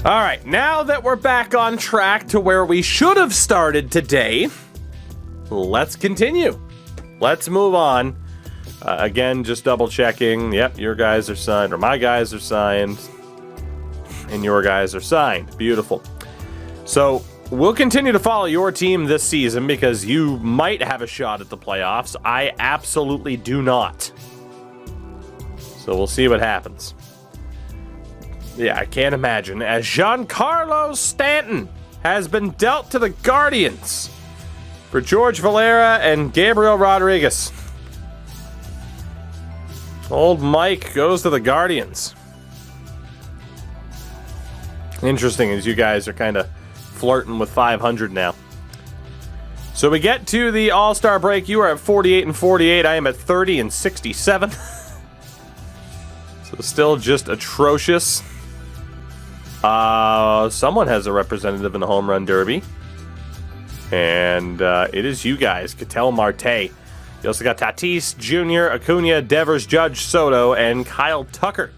All right, now that we're back on track to where we should have started today, let's continue. Let's move on. Again, just double checking. Yep, your guys are signed, or my guys are signed, and your guys are signed. Beautiful. So we'll continue to follow your team this season because you might have a shot at the playoffs. I absolutely do not. So we'll see what happens. Yeah, I can't imagine. As Giancarlo Stanton has been dealt to the Guardians for George Valera and Gabriel Rodriguez. Old Mike goes to the Guardians. Interesting, as you guys are kind of flirting with 500 now. So we get to the All-Star break. You are at 48 and 48. I am at 30 and 67. So still just atrocious. Someone has a representative in the home run derby. And it is you guys, Ketel Marte. You also got Tatis, Jr., Acuna, Devers, Judge, Soto, and Kyle Tucker,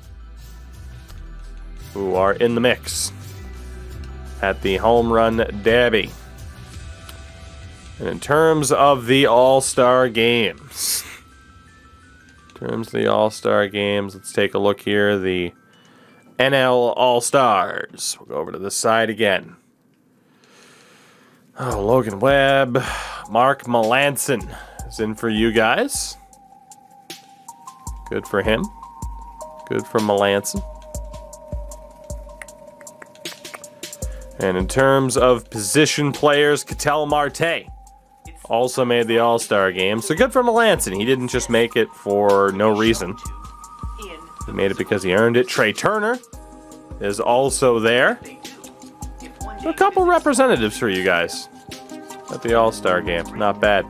who are in the mix at the home run derby. And in terms of the All-Star games, let's take a look here. The NL All-Stars. We'll go over to this side again. Oh, Logan Webb, Mark Melancon is in for you guys. Good for him. Good for Melancon. And in terms of position players, Ketel Marte also made the All-Star game. So good for Melancon. He didn't just make it for no reason. He made it because he earned it. Trey Turner is also there. A couple representatives for you guys at the All-Star game. Not bad.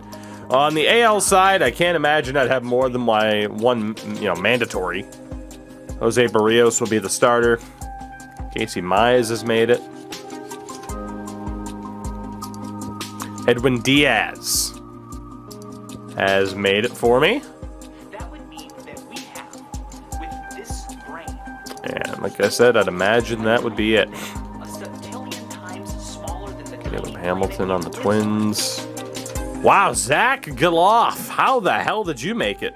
On the AL side, I can't imagine I'd have more than my one, mandatory. Jose Barrios will be the starter. Casey Mize has made it. Edwin Diaz has made it for me. And like I said, I'd imagine that would be it. Caleb Hamilton on the Twins. Wow, Zach Geloff. How the hell did you make it?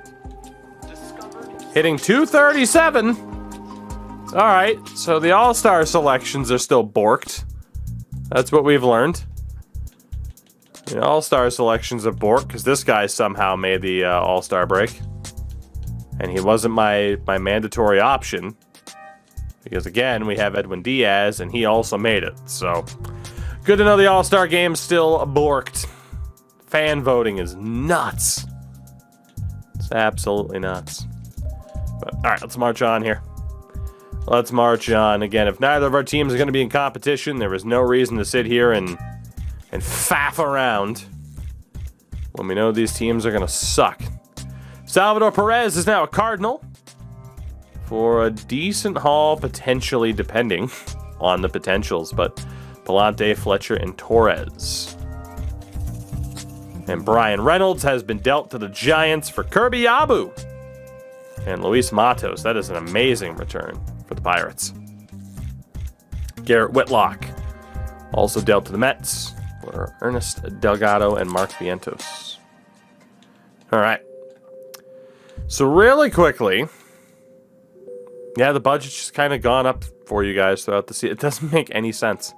Hitting 237. All right, so the All-Star selections are still borked. That's what we've learned. The All-Star selections are borked because this guy somehow made the All-Star break. And he wasn't my mandatory option. Because, again, we have Edwin Diaz, and he also made it. So, good to know the All-Star game's still borked. Fan voting is nuts. It's absolutely nuts. But, all right, let's march on here. Let's march on. Again, if neither of our teams are going to be in competition, there is no reason to sit here and faff around when we know these teams are going to suck. Salvador Perez is now a Cardinal for a decent haul, potentially, depending on the potentials. But Palante, Fletcher, and Torres. And Brian Reynolds has been dealt to the Giants for Kirby Abu. And Luis Matos. That is an amazing return for the Pirates. Garrett Whitlock also dealt to the Mets for Ernest Delgado and Mark Vientos. All right. So really quickly, yeah, the budget's just kind of gone up for you guys throughout the season. It doesn't make any sense.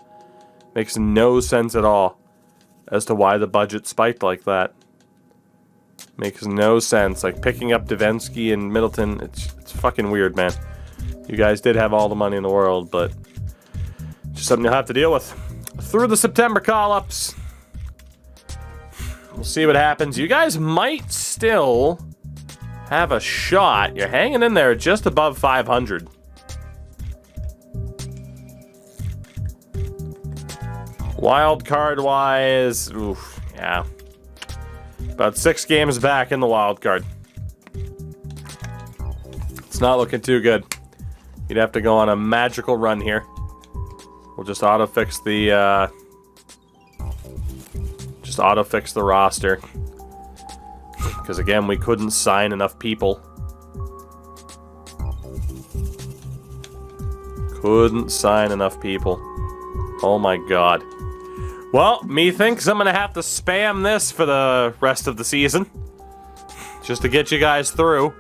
Makes no sense at all as to why the budget spiked like that. Makes no sense. Like picking up Davinsky and Middleton, it's fucking weird, man. You guys did have all the money in the world, but just something you'll have to deal with. Through the September call-ups, we'll see what happens. You guys might still have a shot. You're hanging in there just above 500. Wild card wise, oof, yeah. About 6 games back in the wild card. It's not looking too good. You'd have to go on a magical run here. We'll just auto-fix the roster. Because again, we couldn't sign enough people. Couldn't sign enough people. Oh my god. Well, methinks I'm going to have to spam this for the rest of the season. Just to get you guys through.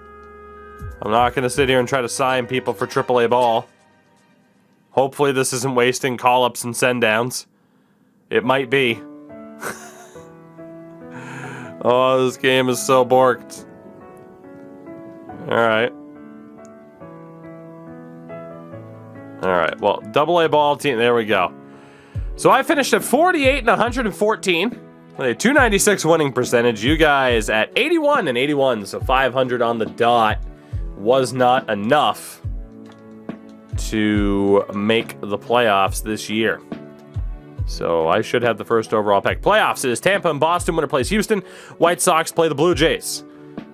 I'm not going to sit here and try to sign people for AAA ball. Hopefully this isn't wasting call-ups and send-downs. It might be. Oh, this game is so borked. Alright. Alright, well, AA ball team, there we go. So I finished at 48 and 114 with a 296 winning percentage. You guys at 81 and 81, so 500 on the dot was not enough to make the playoffs this year. So I should have the first overall pick. Playoffs is Tampa and Boston. Winner plays Houston. White Sox play the Blue Jays.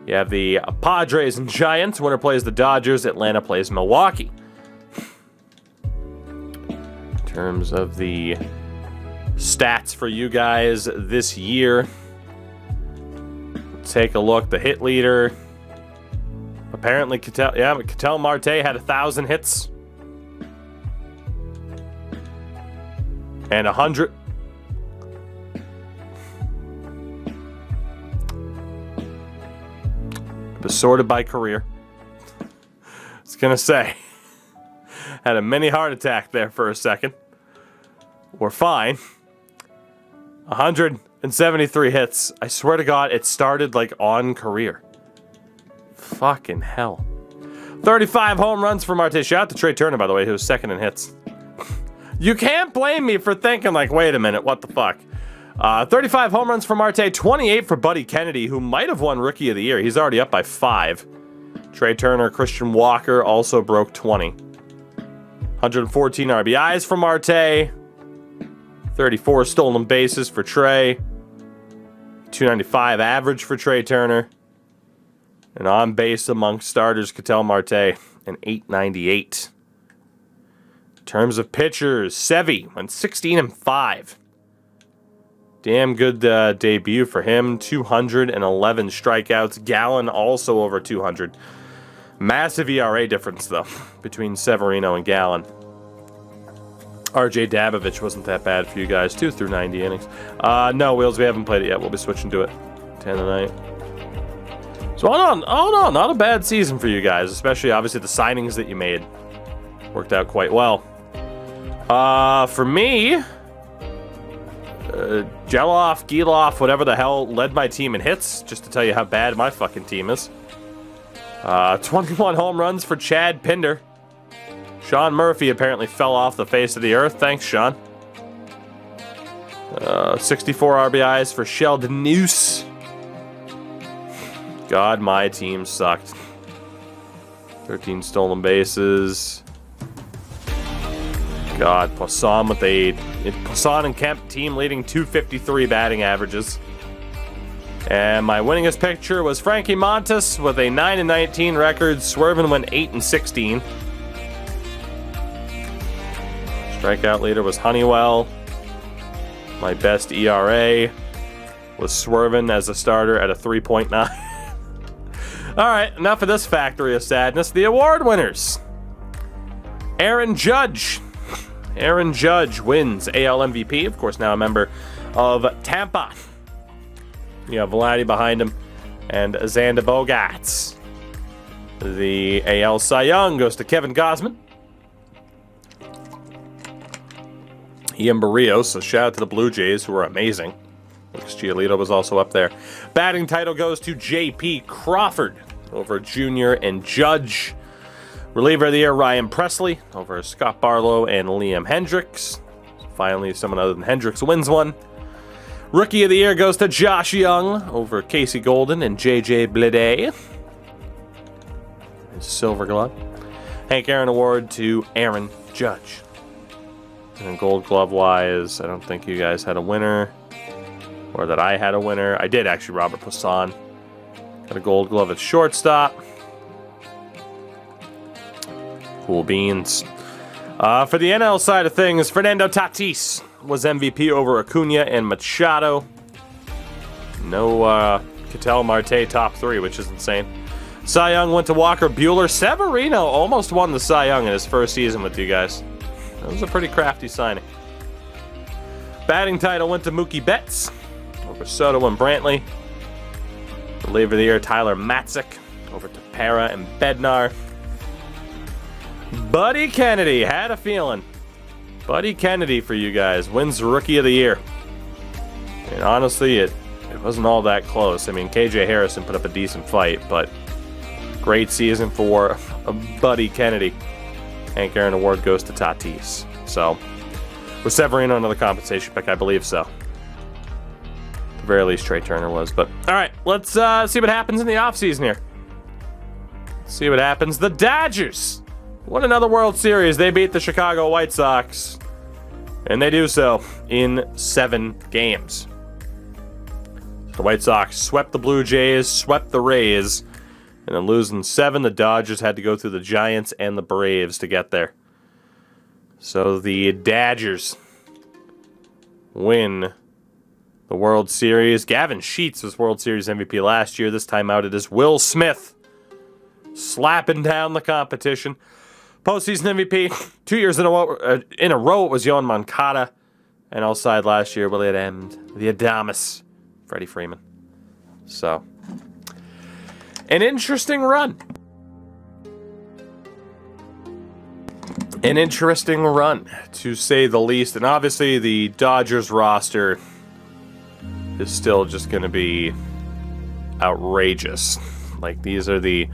You have the Padres and Giants. Winner plays the Dodgers. Atlanta plays Milwaukee. In terms of the stats for you guys this year, take a look. The hit leader, apparently Ketel Marte had 1,000 hits. And 100. It was sorted by career. I was gonna say. Had a mini heart attack there for a second. We're fine. 173 hits. I swear to God, it started like on career. Fucking hell. 35 home runs for Marte. Shout out to Trey Turner, by the way, who was second in hits. You can't blame me for thinking like, wait a minute, what the fuck? 35 home runs for Marte, 28 for Buddy Kennedy, who might have won Rookie of the Year. He's already up by 5. Trey Turner, Christian Walker also broke 20. 114 RBIs for Marte. 34 stolen bases for Trey. 295 average for Trey Turner. And on base among starters, Ketel Marte, an 898. In terms of pitchers, Sevy went 16 and 5. Damn good debut for him. 211 strikeouts. Gallen also over 200. Massive ERA difference, though, between Severino and Gallen. RJ Dabovich wasn't that bad for you guys, 2 through 90 innings. No, Wheels, we haven't played it yet. We'll be switching to it 10 tonight. So all in all, not a bad season for you guys, especially obviously the signings that you made worked out quite well. For me, Geloff, Giloff, whatever the hell, led my team in hits, just to tell you how bad my fucking team is. 21 home runs for Chad Pinder. Sean Murphy apparently fell off the face of the earth. Thanks, Sean. 64 RBIs for Sheldon Noose. God, my team sucked. 13 stolen bases. God, Poisson with Poisson and Kemp team leading 253 batting averages. And my winningest pitcher was Frankie Montas with a 9 and 19 record. Swervin went 8 and 16. Strikeout leader was Honeywell. My best ERA was Swervin as a starter at a 3.9. Alright, enough of this factory of sadness. The award winners. Aaron Judge. Aaron Judge wins AL MVP. Of course, now a member of Tampa. You have Vladdy behind him and Xander Bogaerts. The AL Cy Young goes to Kevin Gausman. Ian Barrios, so shout out to the Blue Jays, who are amazing. Lucas Giolito was also up there. Batting title goes to J.P. Crawford over Junior and Judge. Reliever of the year, Ryan Presley over Scott Barlow and Liam Hendricks. Finally, someone other than Hendricks wins one. Rookie of the year goes to Josh Young over Casey Golden and J.J. Bleday. His Silver Glove. Hank Aaron Award to Aaron Judge. And Gold Glove-wise, I don't think you guys had a winner. Or that I had a winner. I did, actually, Robert Poisson. Got a Gold Glove at shortstop. Cool beans. For the NL side of things, Fernando Tatis was MVP over Acuna and Machado. No Ketel Marte top 3, which is insane. Cy Young went to Walker Buehler. Severino almost won the Cy Young in his first season with you guys. That was a pretty crafty signing. Batting title went to Mookie Betts over Soto and Brantley. Reliever of the year, Tyler Matzik over to Para and Bednar. Buddy Kennedy, had a feeling. Buddy Kennedy for you guys wins Rookie of the Year. And honestly, it wasn't all that close. I mean, KJ Harrison put up a decent fight, but great season for Buddy Kennedy. Hank Aaron Award goes to Tatis. So, was Severino another compensation pick? I believe so. At the very least, Trey Turner was. But, all right, let's see what happens in the offseason here. See what happens. The Dodgers won another World Series. They beat the Chicago White Sox. And they do so in 7 games. The White Sox swept the Blue Jays, swept the Rays, and then losing 7, the Dodgers had to go through the Giants and the Braves to get there. So the Dodgers win the World Series. Gavin Sheets was World Series MVP last year. This time out it is Will Smith slapping down the competition. Postseason MVP 2 years in a row it was Yoan Moncada. And outside last year, Willie Adams, the Adamas, Freddie Freeman. So, an interesting run. An interesting run, to say the least. And obviously, the Dodgers roster is still just going to be outrageous. Like, these are the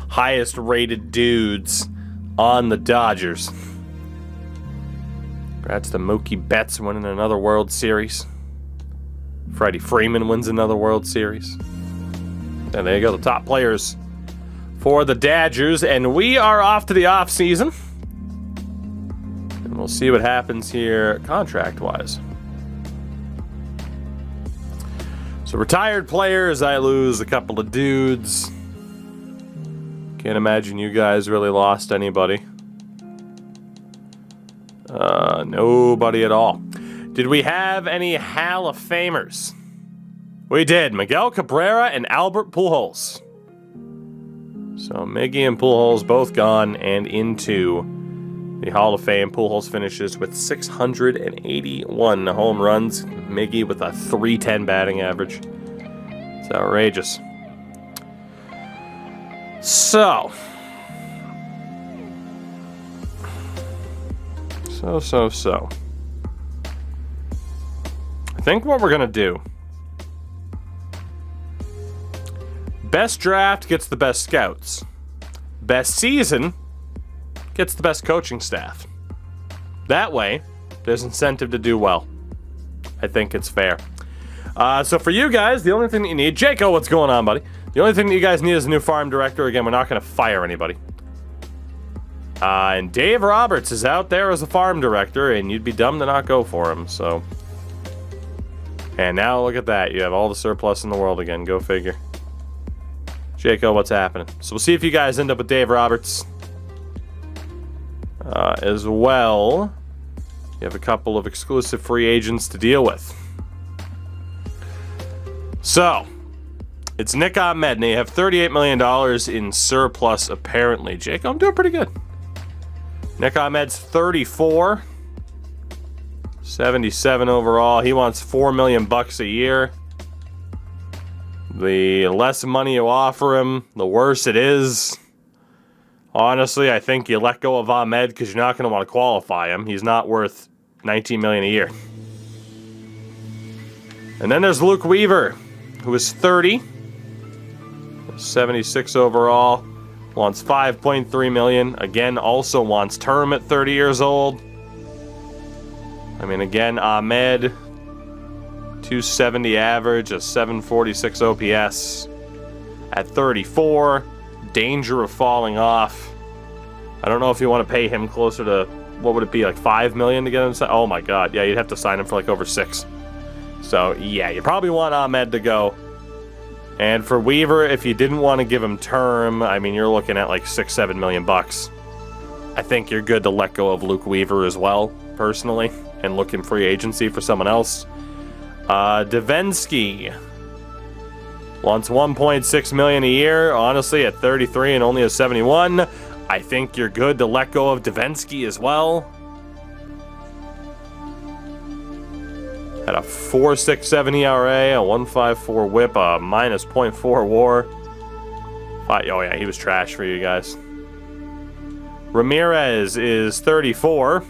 highest rated dudes on the Dodgers. Congrats to Mookie Betts winning another World Series. Freddie Freeman wins another World Series. And there you go, the top players for the Dodgers. And we are off to the offseason. And we'll see what happens here contract-wise. So retired players, I lose a couple of dudes. Can't imagine you guys really lost anybody. Nobody at all. Did we have any Hall of Famers? We did. Miguel Cabrera and Albert Pujols. So Miggy and Pujols both gone and into the Hall of Fame. Pujols finishes with 681 home runs. Miggy with a .310 batting average. It's outrageous. So. I think what we're going to do. Best draft gets the best scouts. Best season gets the best coaching staff. That way, there's incentive to do well. I think it's fair. So for you guys, the only thing that you need... Jaco, what's going on, buddy? The only thing that you guys need is a new farm director. Again, we're not going to fire anybody. And Dave Roberts is out there as a farm director, and you'd be dumb to not go for him, so... And now look at that. You have all the surplus in the world again. Go figure. Jaco, what's happening? So we'll see if you guys end up with Dave Roberts. As well, you have a couple of exclusive free agents to deal with. So, it's Nick Ahmed, and you have $38 million in surplus, apparently. Jaco, I'm doing pretty good. Nick Ahmed's 34. 77 overall. He wants $4 million a year. The less money you offer him, the worse it is. Honestly, I think you let go of Ahmed because you're not going to want to qualify him. He's not worth $19 million a year. And then there's Luke Weaver, who is 30. 76 overall. Wants $5.3 million. Again, also wants term at 30 years old. I mean, again, Ahmed, 270 average, a 746 OPS. At 34, danger of falling off. I don't know if you want to pay him closer to, what would it be, like $5 million to get him? Oh my God, yeah, you'd have to sign him for like over $6 million. So yeah, you probably want Ahmed to go. And for Weaver, if you didn't want to give him term, I mean, you're looking at like $6-7 million. I think you're good to let go of Luke Weaver as well, personally, and look in free agency for someone else. Devensky. Wants $1.6 million a year. Honestly, at 33 and only a 71, I think you're good to let go of Davinsky as well. Had a 4.67 ERA, a 1.54 WHIP, a minus .4 WAR. Oh yeah, he was trash for you guys. Ramirez is 34.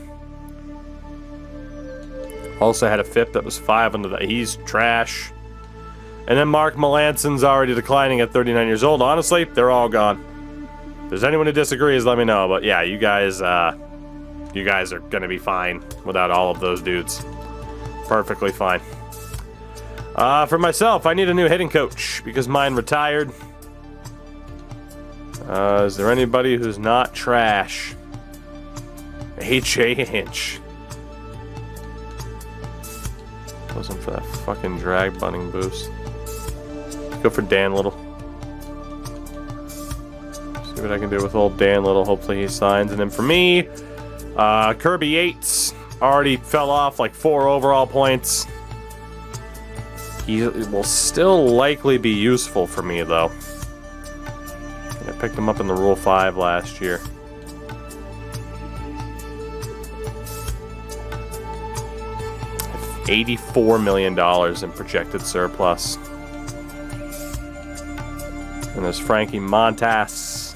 Also had a FIP that was 5 under that. He's trash. And then Mark Melanson's already declining at 39 years old. Honestly, they're all gone. If there's anyone who disagrees, let me know. But yeah, you guys are gonna be fine without all of those dudes. Perfectly fine. For myself, I need a new hitting coach because mine retired. Is there anybody who's not trash? H.A. Hinch. Wasn't for that fucking drag bunning boost. Go for Dan Little. See what I can do with old Dan Little. Hopefully he signs. And then for me, Kirby Yates already fell off like 4 overall points. He will still likely be useful for me though. I picked him up in the Rule 5 last year. $84 million in projected surplus. And there's Frankie Montas,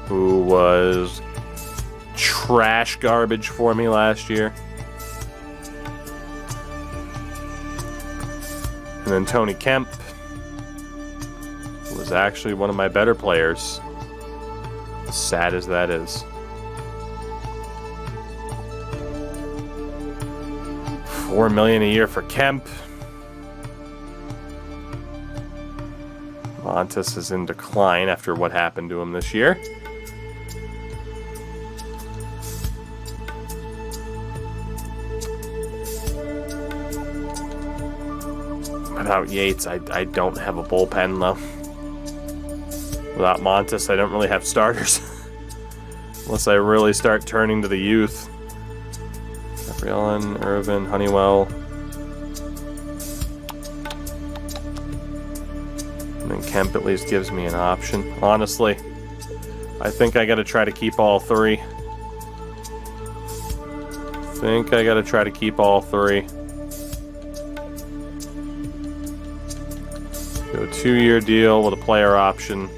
who was trash garbage for me last year. And then Tony Kemp, who was actually one of my better players. As sad as that is. $4 million a year for Kemp. Montes is in decline after what happened to him this year. Without Yates, I don't have a bullpen though. Without Montes, I don't really have starters. Unless I really start turning to the youth. Gabriellan, Irvin, Honeywell. And then Kemp at least gives me an option. Honestly, I think I gotta try to keep all 3. Go 2-year deal with a player option.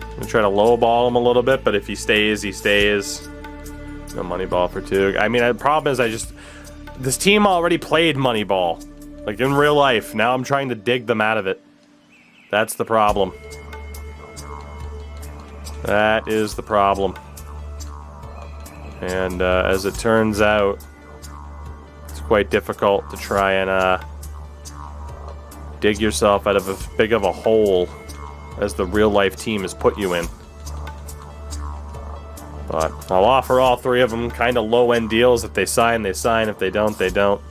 I'm gonna try to lowball him a little bit, but if he stays, he stays. No Moneyball for 2. I mean, the problem is this team already played Moneyball. Like in real life. Now I'm trying to dig them out of it. That's the problem. That is the problem. And as it turns out, it's quite difficult to try and dig yourself out of as big of a hole as the real life team has put you in. But I'll offer all 3 of them kind of low-end deals. If they sign, they sign. If they don't, they don't.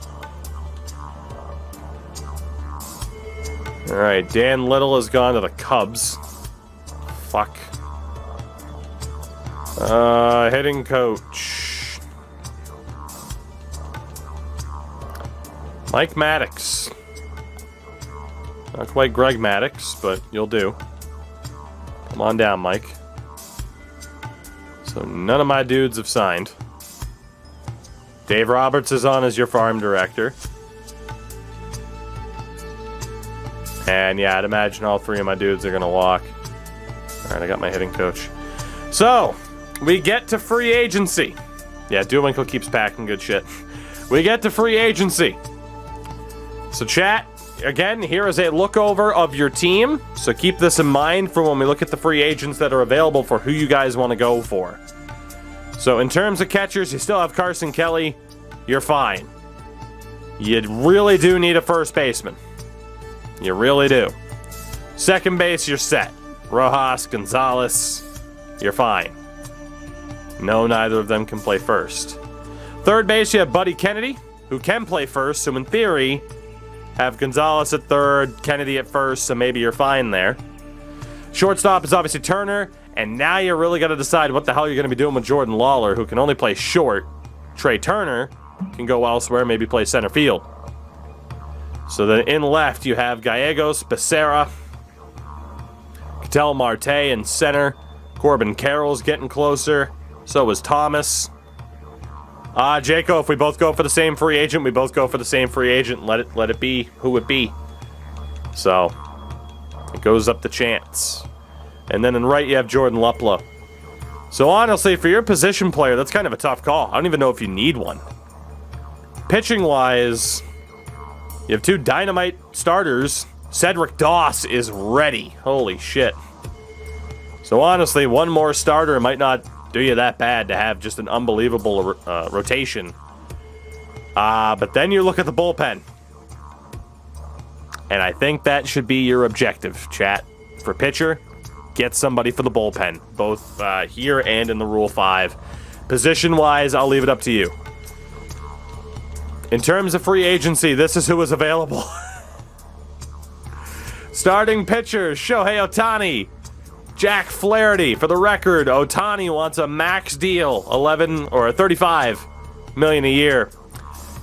Alright, Dan Little has gone to the Cubs. Fuck. Hitting coach. Mike Maddox. Not quite Greg Maddox, but you'll do. Come on down, Mike. So none of my dudes have signed. Dave Roberts is on as your farm director. And yeah, I'd imagine all 3 of my dudes are going to walk. Alright, I got my hitting coach. So, we get to free agency. Yeah, Duwinkle keeps packing good shit. We get to free agency. So chat, again, here is a look over of your team. So keep this in mind for when we look at the free agents that are available for who you guys want to go for. So in terms of catchers, you still have Carson Kelly. You're fine. You really do need a first baseman. You really do. Second base, you're set. Rojas, Gonzalez, you're fine. No, neither of them can play first. Third base, you have Buddy Kennedy, who can play first. So in theory, have Gonzalez at third, Kennedy at first, so maybe you're fine there. Shortstop is obviously Turner, and now you really got to decide what the hell you're going to be doing with Jordan Lawler, who can only play short. Trey Turner can go elsewhere, maybe play center field. So then in left, you have Gallegos, Becerra, Ketel Marte in center. Corbin Carroll's getting closer. So is Thomas. Jaco, if we both go for the same free agent, we both go for the same free agent. Let it be who it be. So it goes up the chance. And then in right, you have Jordan Luplow. So honestly, for your position player, that's kind of a tough call. I don't even know if you need one. Pitching-wise, you have two dynamite starters. Cedric Doss is ready. Holy shit. So honestly, one more starter might not do you that bad to have just an unbelievable rotation. But then you look at the bullpen. And I think that should be your objective, chat. For pitcher, get somebody for the bullpen, both here and in the Rule 5. Position-wise, I'll leave it up to you. In terms of free agency, this is who is available. Starting pitchers, Shohei Ohtani, Jack Flaherty. For the record, Ohtani wants a max deal, 11 or 35 million a year.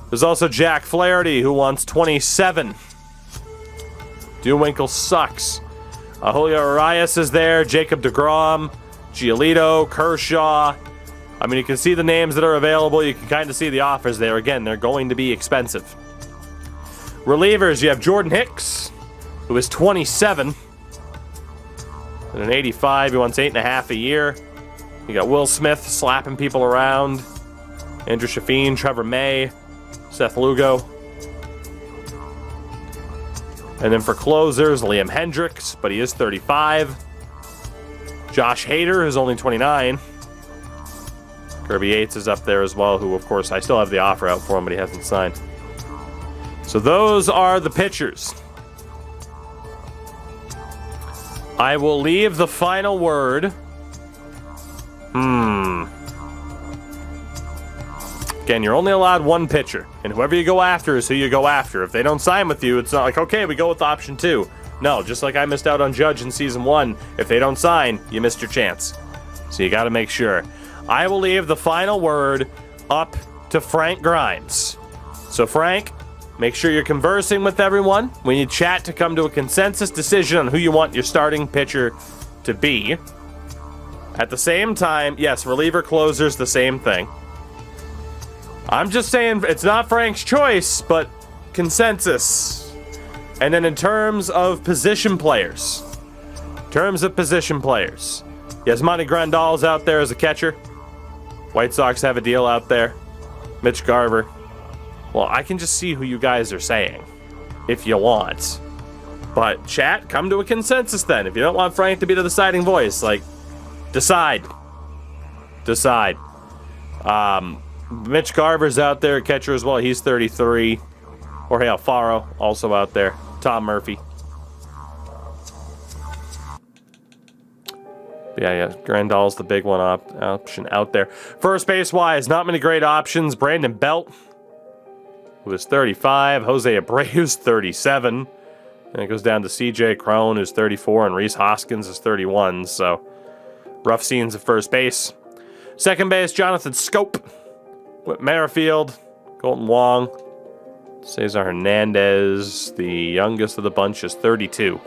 There's also Jack Flaherty, who wants 27. Duwinkle sucks. Julio Arias is there, Jacob deGrom, Giolito, Kershaw. I mean, you can see the names that are available. You can kind of see the offers there. Again, they're going to be expensive. Relievers, you have Jordan Hicks, who is 27. And an 85, he wants 8.5 a year. You got Will Smith slapping people around. Andrew Shafine, Trevor May, Seth Lugo. And then for closers, Liam Hendricks, but he is 35. Josh Hader, who's only 29. Kirby Yates is up there as well, who, of course, I still have the offer out for him, but he hasn't signed. So those are the pitchers. I will leave the final word. Again, you're only allowed one pitcher, and whoever you go after is who you go after. If they don't sign with you, it's not like, okay, we go with option 2. No, just like I missed out on Judge in Season 1, if they don't sign, you missed your chance. So you got to make sure. I will leave the final word up to Frank Grimes. So Frank, make sure you're conversing with everyone. We need chat to come to a consensus decision on who you want your starting pitcher to be. At the same time, yes, reliever, closers, the same thing. I'm just saying it's not Frank's choice, but consensus. And then in terms of position players. Yasmani Grandal's out there as a catcher. White Sox have a deal out there. Mitch Garver. Well, I can just see who you guys are saying, if you want. But chat, come to a consensus then. If you don't want Frank to be the deciding voice, like, decide. Mitch Garver's out there, catcher as well. He's 33. Jorge Alfaro, also out there. Tom Murphy. Yeah, Grandal's the big one option out there. First base-wise, not many great options. Brandon Belt, who is 35. Jose Abreu's 37. And it goes down to C.J. Cron, who's 34, and Rhys Hoskins is 31. So, rough scenes at first base. Second base, Jonathan Scope. Whit Merrifield, Colton Wong, Cesar Hernandez. The youngest of the bunch is 32.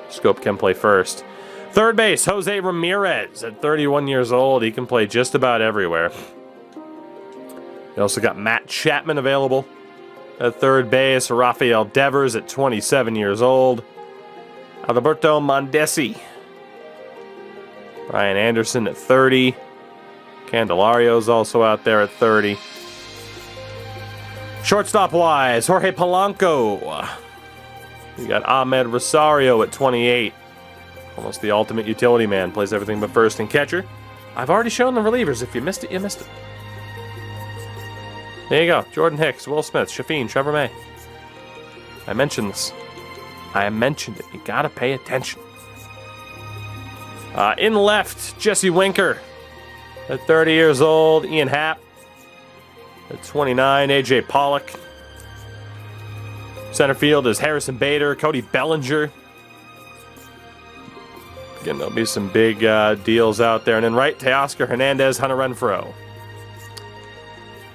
Scope can play first. Third base, Jose Ramirez at 31 years old. He can play just about everywhere. You also got Matt Chapman available at third base. Rafael Devers at 27 years old. Alberto Mondesi. Brian Anderson at 30. Candelario's also out there at 30. Shortstop-wise, Jorge Polanco. You got Ahmed Rosario at 28. Almost the ultimate utility man. Plays everything but first and catcher. I've already shown the relievers. If you missed it, you missed it. There you go. Jordan Hicks, Will Smith, Shafine, Trevor May. I mentioned this. I mentioned it. You gotta pay attention. In left, Jesse Winker at 30 years old. Ian Happ at 29. AJ Pollock. Center field is Harrison Bader, Cody Bellinger. Again, there'll be some big deals out there. And then right, Teoscar Hernandez, Hunter Renfroe.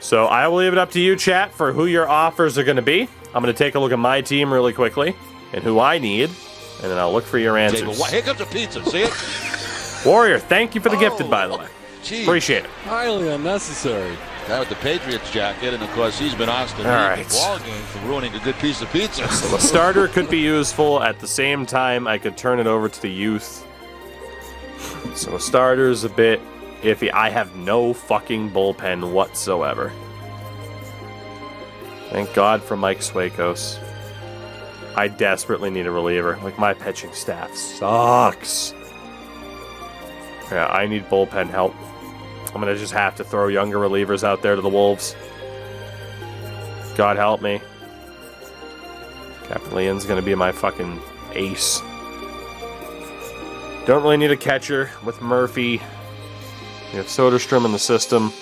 So I will leave it up to you, chat, for who your offers are going to be. I'm going to take a look at my team really quickly and who I need, and then I'll look for your answers. Here comes the pizza. See it? Warrior, thank you for the gifted, by the way. Geez. Appreciate it. Highly unnecessary. Guy with the Patriots jacket, and of course he's been asked to leave the ball game for ruining a good piece of pizza. So the starter could be useful. At the same time, I could turn it over to the youth. So a starter's a bit iffy. I have no fucking bullpen whatsoever. Thank God for Mike Swakos. I desperately need a reliever. Like, my pitching staff sucks. Yeah, I need bullpen help. I'm going to just have to throw younger relievers out there to the Wolves. God help me. Captain Leon's going to be my fucking ace. Don't really need a catcher with Murphy. We have Soderstrom in the system.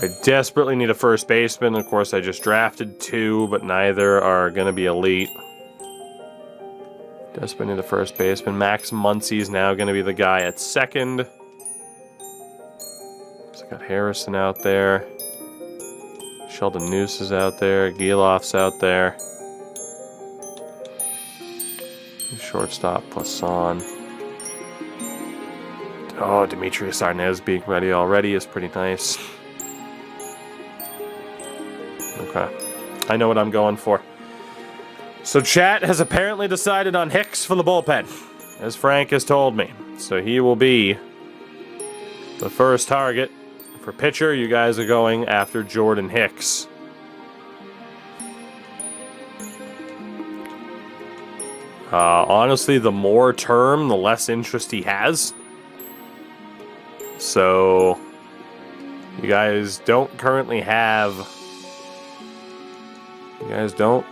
I desperately need a first baseman. Of course, I just drafted 2, but neither are going to be elite. Desperately need a first baseman. Max Muncy is now going to be the guy at second. So I got Harrison out there. Sheldon Noose is out there. Giloff's out there. Shortstop, Poisson. Oh, Demetrius Arnaz being ready already is pretty nice. Okay. I know what I'm going for. So chat has apparently decided on Hicks for the bullpen, as Frank has told me. So he will be the first target. For pitcher, you guys are going after Jordan Hicks. Honestly, the more term, the less interest he has. So, you guys don't currently have... too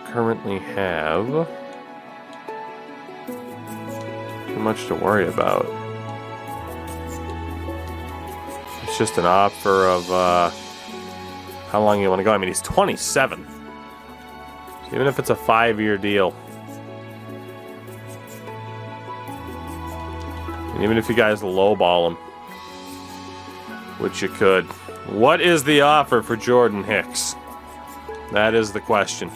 much to worry about. It's just an offer of how long you want to go. I mean, he's 27. So even if it's a 5-year deal, and even if you guys lowball him, which you could, what is the offer for Jordan Hicks? That is the question.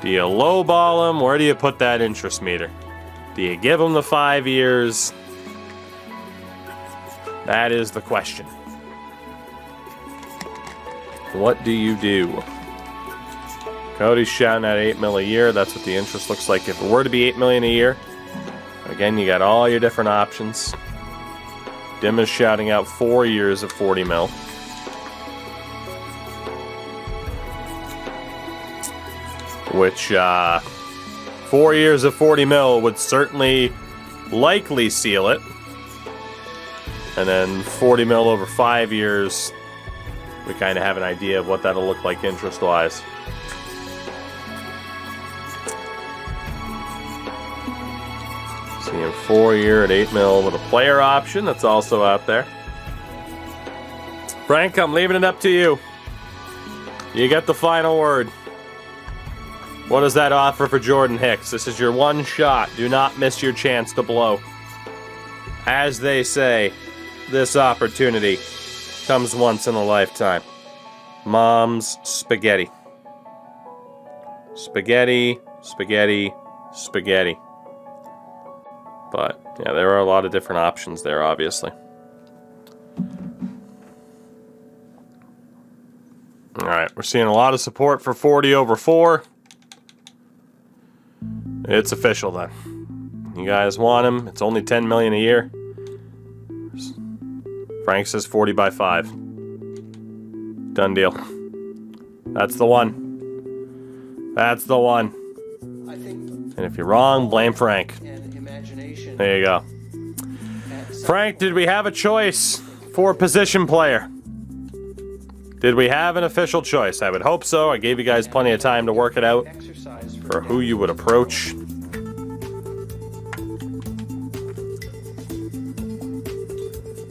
Do you lowball him? Where do you put that interest meter? Do you give him the 5 years? That is the question. What do you do? Cody's shouting at $8 million a year. That's what the interest looks like if it were to be $8 million a year. Again, you got all your different options. Dim is shouting out 4 years of $40 million. Which, 4 years of $40 million would certainly likely seal it. And then $40 million over 5 years, we kind of have an idea of what that'll look like interest-wise. Seeing 4 year at $8 million with a player option that's also out there. Frank, I'm leaving it up to you. You get the final word. What is that offer for Jordan Hicks? This is your one shot. Do not miss your chance to blow. As they say, this opportunity comes once in a lifetime. Mom's spaghetti. Spaghetti, spaghetti, spaghetti. But, yeah, there are a lot of different options there, obviously. Alright, we're seeing a lot of support for 40 over 4. It's official then. You guys want him. It's only $10 million a year. Frank says 40 by 5. Done deal. That's the one. That's the one. And if you're wrong, blame Frank. There you go. Frank, did we have a choice for position player? Did we have an official choice? I would hope so. I gave you guys plenty of time to work it out for who you would approach.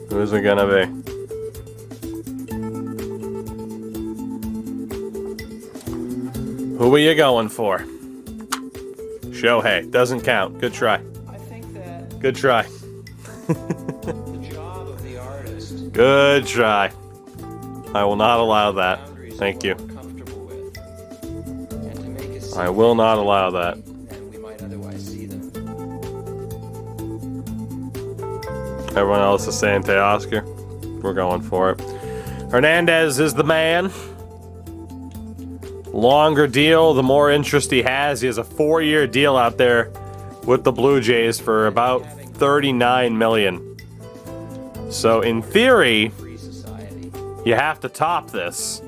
Who's it gonna be? Who are you going for? Shohei. Doesn't count. Good try. Good try. The job of the artist. Good try. I will not allow that. Thank you. I will not allow that. And we might otherwise see them. Everyone else is saying Teoscar. We're going for it. Hernandez is the man. Longer deal, the more interest he has. He has a 4-year deal out there with the Blue Jays for about $39 million. So in theory, you have to top this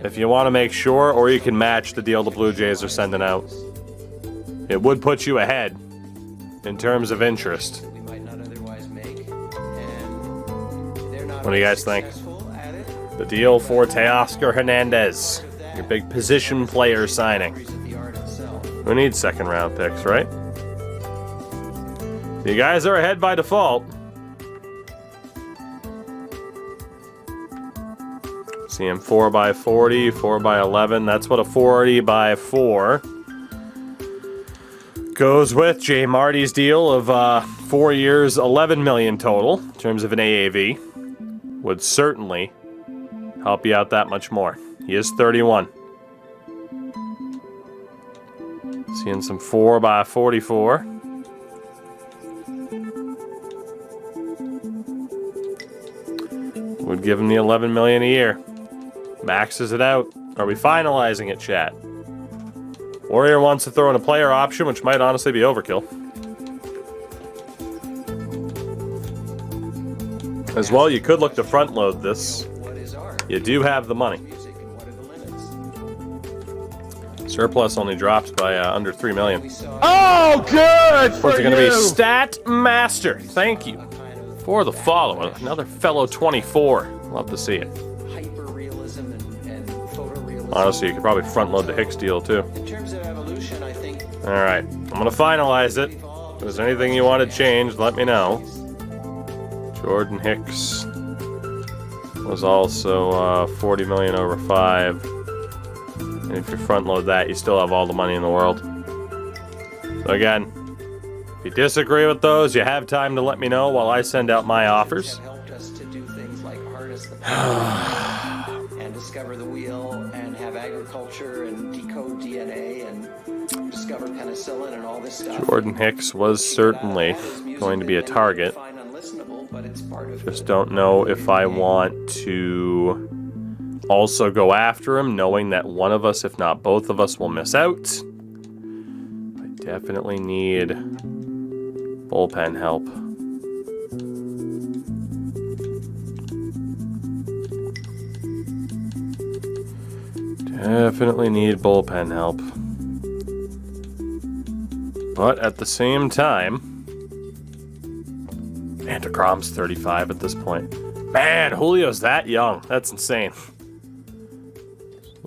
if you want to make sure, or you can match the deal the Blue Jays are sending out. It would put you ahead in terms of interest. We might not otherwise make. And they're not What do you guys think? successful at it. The deal for Teoscar Hernandez, your big position player signing. Of the art itself. Who needs second round picks, right? You guys are ahead by default. See him 4x40, 4x11. That's what a 40x4 goes with. Jay Marty's deal of 4 years, $11 million total in terms of an AAV would certainly help you out that much more. He is 31. Seeing some 4x44. Would give him the $11 million a year. Maxes it out. Are we finalizing it, chat? Warrior wants to throw in a player option, which might honestly be overkill. As well, you could look to front load this. What is art? You do have the money. Music and what are the limits? Surplus only dropped by under $3 million. We saw Oh, good for What's it going to be? you. Stat Master. Thank you a kind of for the follow. Another fellow 24. Love to see it. hyper-realism and photorealism. Honestly, you could probably front load the Hicks deal too. In terms of evolution, I think All right, I'm going to finalize it. If there's anything you want to change, let me know. Jordan Hicks was also $40 million over 5. And if you front load that, you still have all the money in the world. So again, if you disagree with those, you have time to let me know while I send out my offers. have helped us to do things like harness the power and discover the wheel and have agriculture and decode DNA and discover penicillin and all this stuff. Jordan Hicks was certainly going to be a target. Find unlistenable, but it's part of Just don't know if I want to also go after him, knowing that one of us, if not both of us, will miss out. I definitely need bullpen help. Definitely need bullpen help. But at the same time, man, DeGrom's 35 at this point. Man, Julio's that young. That's insane.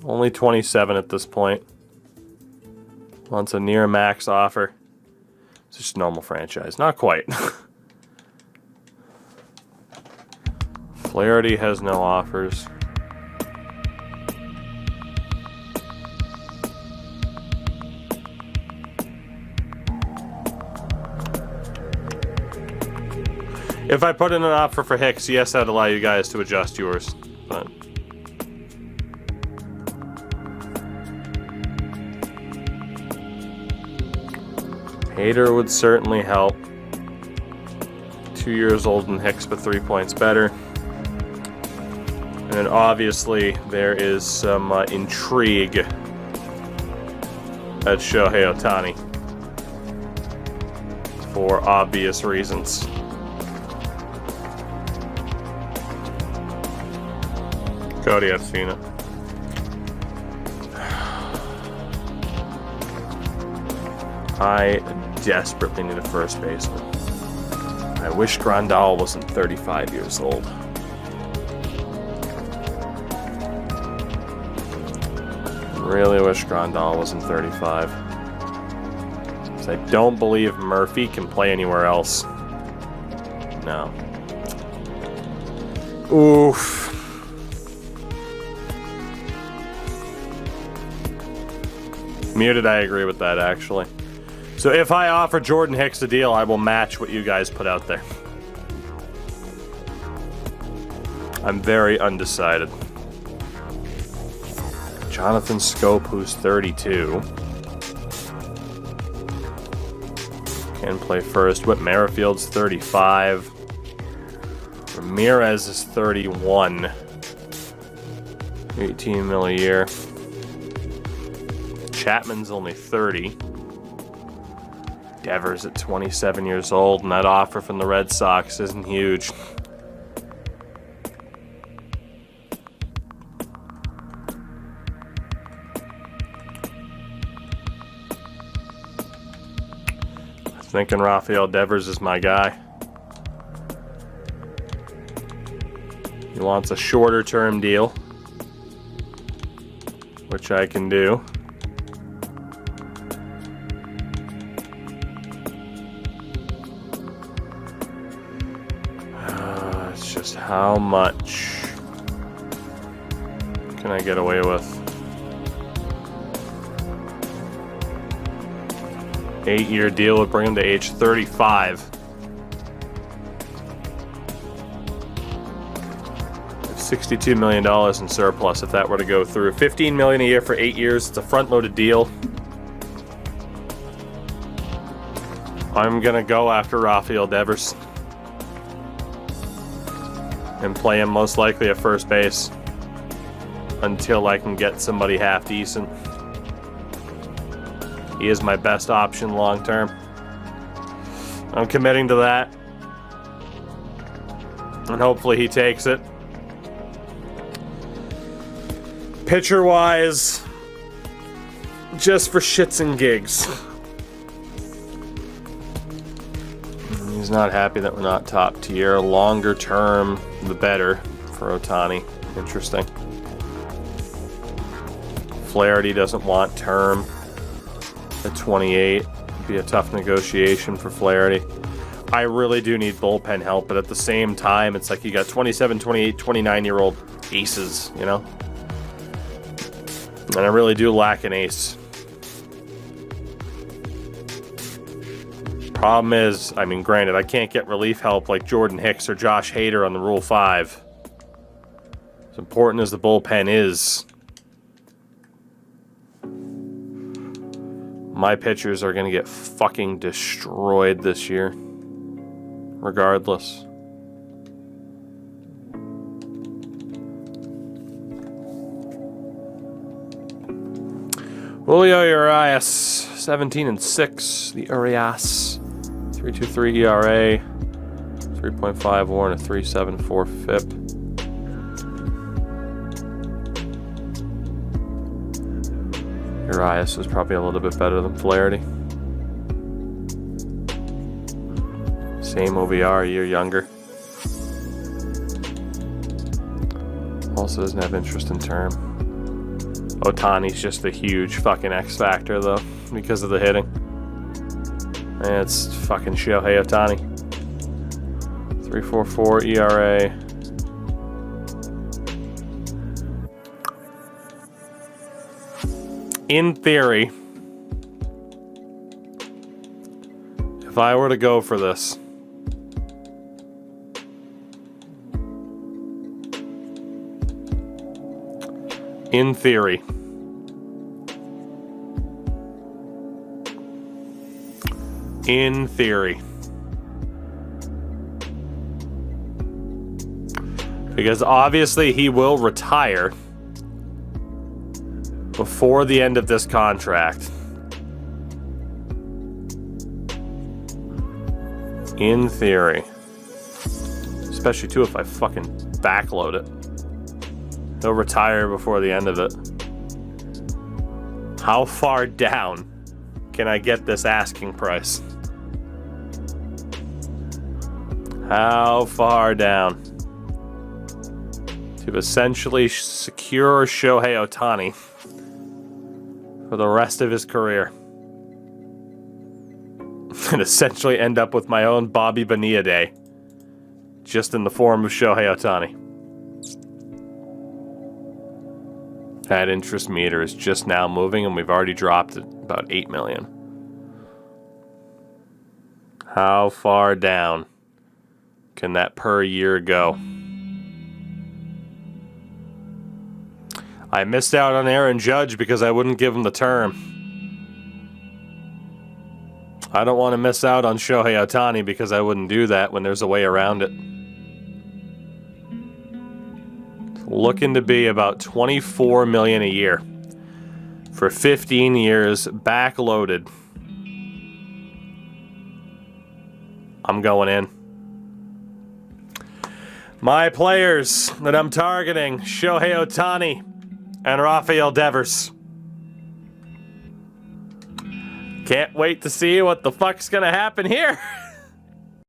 Only 27 at this point. Wants a near max offer. It's just a normal franchise. Not quite. Flaherty has no offers. If I put in an offer for Hicks, yes, I'd allow you guys to adjust yours. But Hader would certainly help. 2 years old and Hicks, but 3 points better. And then obviously there is some intrigue at Shohei Ohtani. For obvious reasons. Cody, I've seen it. I desperately need a first baseman. I wish Grandal wasn't 35 years old. Really wish Grandal wasn't 35. Because I don't believe Murphy can play anywhere else. No. Oof. Muted, I agree with that, actually. So if I offer Jordan Hicks a deal, I will match what you guys put out there. I'm very undecided. Jonathan Scope, who's 32. Can play first. Whit Merrifield's 35. Ramirez is 31. 18 mil a year. Chapman's only 30. Devers at 27 years old, and that offer from the Red Sox isn't huge. Thinking Rafael Devers is my guy. He wants a shorter term deal, which I can do. It's just how much can I get away with? 8-year deal would bring him to age 35. $62 million in surplus if that were to go through. $15 million a year for 8 years. It's a front-loaded deal. I'm gonna go after Rafael Devers and play him most likely at first base until I can get somebody half decent. He is my best option long term. I'm committing to that. And hopefully he takes it. Pitcher-wise, just for shits and gigs. He's not happy that we're not top tier. Longer term, the better for Ohtani. Interesting. Flaherty doesn't want term. At 28, be a tough negotiation for Flaherty. I really do need bullpen help, but at the same time, it's like you got 27, 28, 29-year-old aces, you know? And I really do lack an ace. Problem is, I mean, granted, I can't get relief help like Jordan Hicks or Josh Hader on the Rule 5. As important as the bullpen is, my pitchers are going to get fucking destroyed this year. Regardless. Julio Urias, 17-6. The Urias. 3.23 ERA. 3.5 WAR and a 3.74 FIP. Urias is probably a little bit better than Flaherty. Same OVR, a year younger. Also doesn't have interest in term. Ohtani's just a huge fucking X factor though, because of the hitting. And it's fucking Shohei Ohtani. 3.44 ERA. In theory, if I were to go for this, in theory, because obviously he will retire before the end of this contract. In theory. Especially too if I fucking backload it. He'll retire before the end of it. How far down can I get this asking price? How far down? To essentially secure Shohei Ohtani for the rest of his career. And essentially end up with my own Bobby Bonilla day. Just in the form of Shohei Ohtani. That interest meter is just now moving and we've already dropped it about 8 million. How far down can that per year go? I missed out on Aaron Judge because I wouldn't give him the term. I don't want to miss out on Shohei Ohtani because I wouldn't do that when there's a way around it. Looking to be about $24 million a year for 15 years, backloaded. I'm going in. My players that I'm targeting, Shohei Ohtani and Rafael Devers. Can't wait to see what the fuck's gonna happen here.